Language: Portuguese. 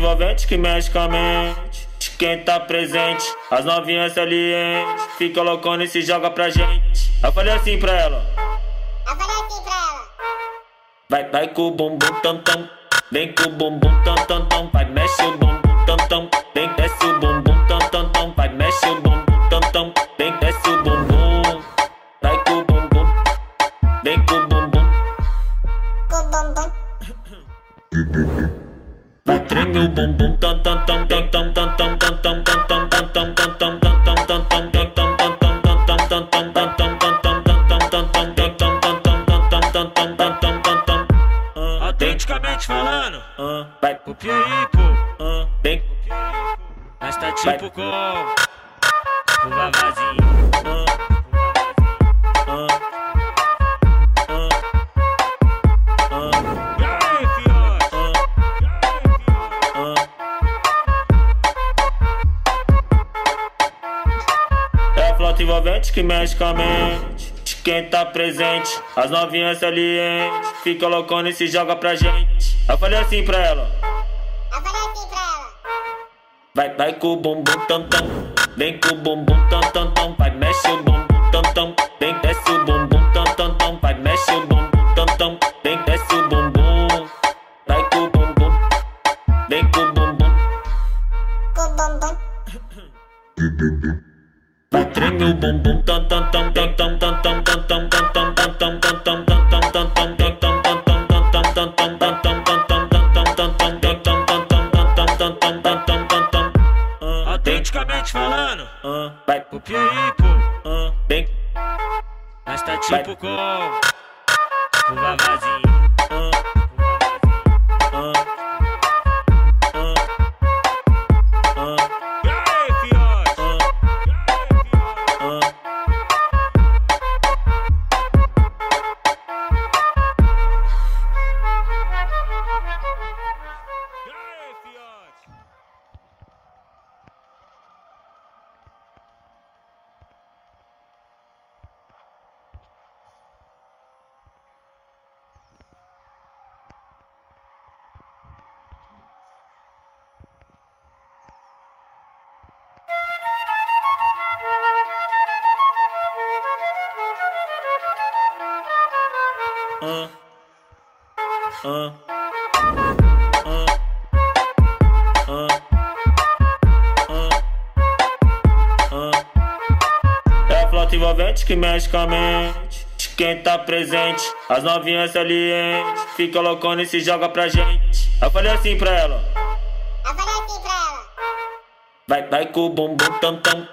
envolvente que mexe com a mente de quem tá presente. As novinhas salientes fica loucona e se joga pra gente. Eu falei assim pra ela. Vai com o bumbum tam tam, vem com o bumbum tam tam tam, vai mexe o bumbum tam tam, vem desce o bumbum tam tam tam, vai mexe o bumbum tam tam, vem desce o bumbum, vai com o bumbum, vem com o bumbum, vai treme o bumbum tam tam tam tam tam tam tam tam tam tam tam tam tam tam tam tam tam Autenticamente falando, vai o Pieripo, vem, mas tá tipo com o Vavazinho. E aí, fiote? É a flauta envolvente que mexe com a mente de quem tá presente. As novinhas salientes fica loucona e se joga pra gente. Eu falei assim pra ela. Vai com o bumbum tam tam, vem com o bumbum tam tam tam, vai mexe o bumbum tam tam, vem desce o bumbum tam tam tam, vai mexe o bumbum tam tam, vem desce o bumbum, vai com o bumbum, vem com o bumbum, vai treme o bumbum tam tam tam tam tam tam tam tam tam tam tam tam tam tam tam tam tam Autenticamente falando, vai o Pieripo, vem, mas tá tipo com o Vavazinho. E aí, fiote? E aí, fiote? É a flauta envolvente que mexe com a mente de quem tá presente. As novinhas salientes fica loucona e se joga pra gente. Eu falei assim pra ela. Vai com o bumbum tam tam,